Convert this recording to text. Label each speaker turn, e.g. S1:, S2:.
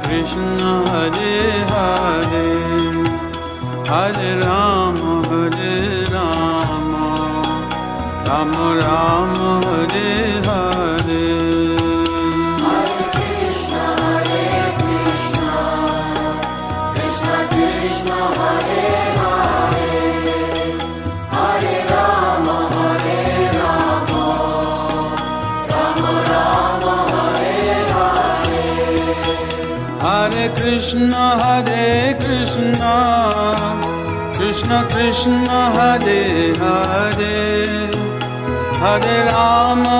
S1: Krishna Hare Hare Hare Rama Rama Rama Hare Hare
S2: Hare Krishna Krishna Krishna Hare Hare Hare Rama Rama Rama Hare Hare
S1: Hare Krishna Krishna Krishna Hare Hare Hare Rama